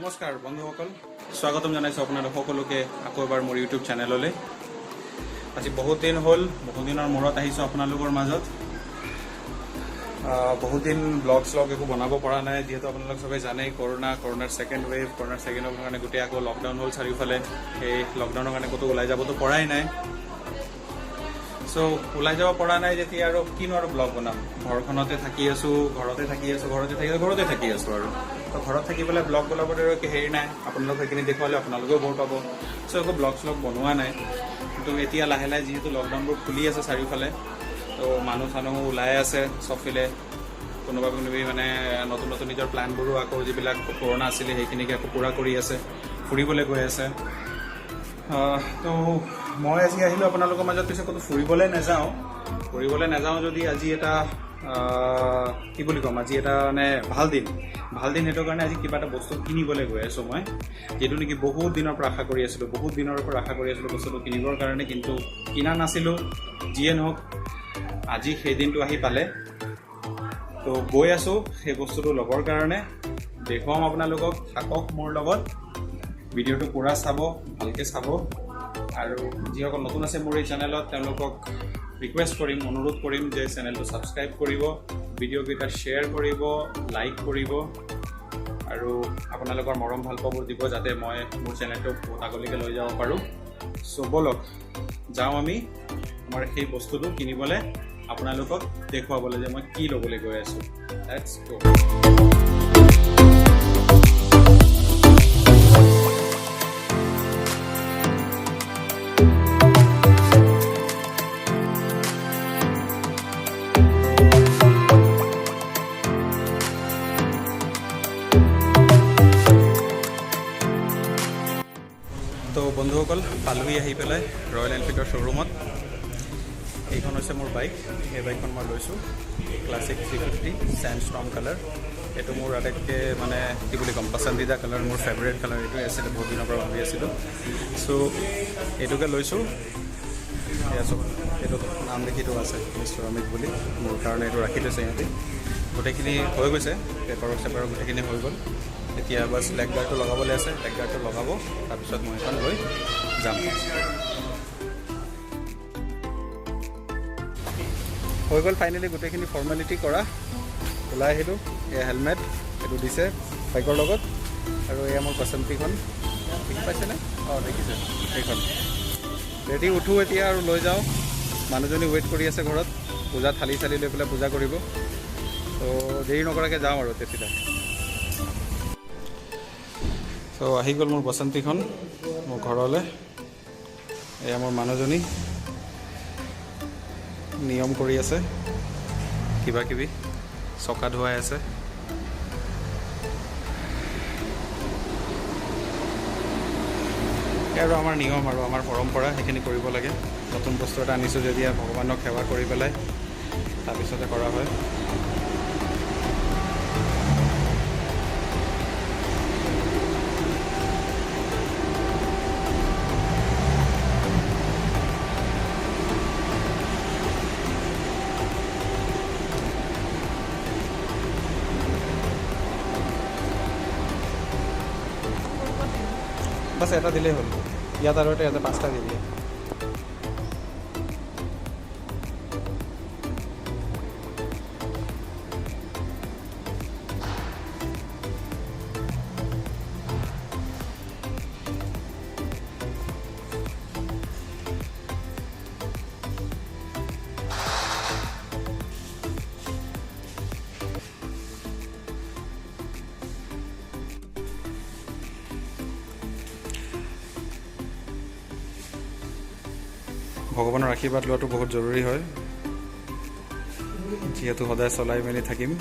নমস্কাৰ বন্ধুসকল, স্বাগতম জনাইছোঁ আপোনালোক সকলোকে আকৌ এবাৰ মোৰ ইউটিউব চেনেললৈ। আজি বহুত দিন হ'ল, বহুত দিনৰ মূৰত আহিছোঁ আপোনালোকৰ মাজত। বহুত দিন ব্লগ একো বনাব পৰা নাই, যিহেতু আপোনালোক সবেই জানেই কৰোণাৰ ছেকেণ্ড ৱেভ, কৰোণাৰ ছেকেণ্ড ৱেভৰ কাৰণে গোটেই আকৌ লকডাউন হ'ল চাৰিওফালে। সেই লকডাউনৰ কাৰণে ক'তো ওলাই যাবতো পৰাই নাই। চ' ওলাই যাব পৰা নাই যেতিয়া আৰু কিনো আৰু ব্লগ বনাম। ঘৰখনতে থাকি আছোঁ আৰু তো ঘৰত থাকি পেলাই ব্লগ বনাবলৈ আৰু হেৰি নাই, আপোনালোক সেইখিনি দেখুৱালে আপোনালোকেও বৰ পাব। চ' একো ব্লগ বনোৱা নাই। কিন্তু এতিয়া লাহে লাহে যিহেতু লকডাউনবোৰ খুলি আছে চাৰিওফালে, তো মানুহ ওলাই আছে চবফালে। কোনোবা মানে নতুন নিজৰ প্লানবোৰো আকৌ যিবিলাক পুৰণা আছিলে সেইখিনিকে আকৌ পূৰা কৰি আছে, ফুৰিবলৈ গৈ আছে। তো মই আজি আহিলোঁ আপোনালোকৰ মাজত। পিছত ক'তো ফুৰিবলৈ নাযাওঁ যদি আজি এটা কি বুলি ক'ম, আজি এটা মানে ভাল দিন সেইটো কাৰণে আজি কিবা এটা বস্তু কিনিবলৈ গৈ আছোঁ মই, যিটো নেকি বহুত দিনৰ পৰা আশা কৰি আছিলোঁ বস্তুটো কিনিবৰ কাৰণে, কিন্তু কিনা নাছিলোঁ। যিয়ে নহওক আজি সেই দিনটো আহি পালে। তো গৈ আছোঁ সেই বস্তুটো ল'বৰ কাৰণে। দেখুৱাম আপোনালোকক, থাকক মোৰ লগত, ভিডিঅ'টো পূৰা চাব, ভালকৈ চাব। আৰু যিসকল নতুন আছে মোৰ এই চেনেলত তেওঁলোকক অনুৰোধ কৰিম যে চেনেলটো ছাবস্ক্ৰাইব কৰিব, ভিডিঅ'কেইটা শ্বেয়াৰ কৰিব, লাইক কৰিব আৰু আপোনালোকৰ মৰম ভাল পাবৰ দিব, যাতে মই মোৰ চেনেলটো বহুত আগলৈকে লৈ যাব পাৰোঁ। চ' ব'লক যাওঁ আমি আমাৰ সেই বস্তুটো কিনিবলৈ, আপোনালোকক দেখুৱাবলৈ যে মই কি ল'বলৈ গৈ আছোঁ। লেটছ গো। তো বন্ধুসকল, পালোহি আহি পেলাই ৰয়েল এনফিল্ডৰ শ্ব'ৰুমত। এইখন হৈছে মোৰ বাইক। এই বাইকখন মই লৈছোঁ, ক্লাছিক 350 চেণ্ডষ্টৰ্ম কালাৰ। এইটো মোৰ আটাইতকৈ মানে কি বুলি ক'ম, পচন্দিদা কালাৰ, মোৰ ফেভৰেট কালাৰ এইটোৱে আছিলে, বহুত দিনৰ পৰা ভাবি আছিলোঁ। চ' এইটোকে লৈছোঁ। এইটো নাম লিখিটো আছে মিষ্টাৰ অমিত বুলি, মোৰ কাৰণে এইটো ৰাখি লৈছে সিহঁতি। গোটেইখিনি হৈ গৈছে, পেপাৰ গোটেইখিনি হৈ গ'ল। এতিয়া বাছ লেগ গাৰ্ডটো লগাবলৈ আছে, লেগ গাৰ্ডটো লগাব, তাৰপিছত মই এখন লৈ যাম। হৈ গ'ল ফাইনেলি গোটেইখিনি ফৰ্মেলিটি কৰা। ওলাই আহিলোঁ। এয়া হেলমেট, এইটো দিছে বাইকৰ লগত, আৰু এয়া মোৰ পচন্দিখন দেখি পাইছেনে? অঁ দেখিছে, সেইখন ৰেডি। উঠোঁ এতিয়া আৰু লৈ যাওঁ। মানুহজনী ৱেইট কৰি আছে ঘৰত, পূজা থালি লৈ পেলাই পূজা কৰিব। তো দেৰি নকৰাকৈ যাওঁ আৰু তেতিয়া। চ' আহি গ'ল মোৰ বসন্তীখন মোৰ ঘৰলৈ। এয়া মোৰ মানুহজনী নিয়ম কৰি আছে, কিবা কিবি চকা ধুৱাই আছে। আৰু আমাৰ নিয়ম আৰু আমাৰ পৰম্পৰা, সেইখিনি কৰিব লাগে। নতুন বস্তু এটা আনিছোঁ যেতিয়া ভগৱানক সেৱা কৰি পেলাই তাৰপিছতে কৰা হয়। বাছ এটা দিলেই হ'ল, ইয়াত আৰু ইয়াতে 5টা দি দিয়ে। ভগৱানৰ আশীৰ্বাদ লোৱাটো বহুত জৰুৰী হয়, যিহেতু সদায় চলাই মেলি থাকিম।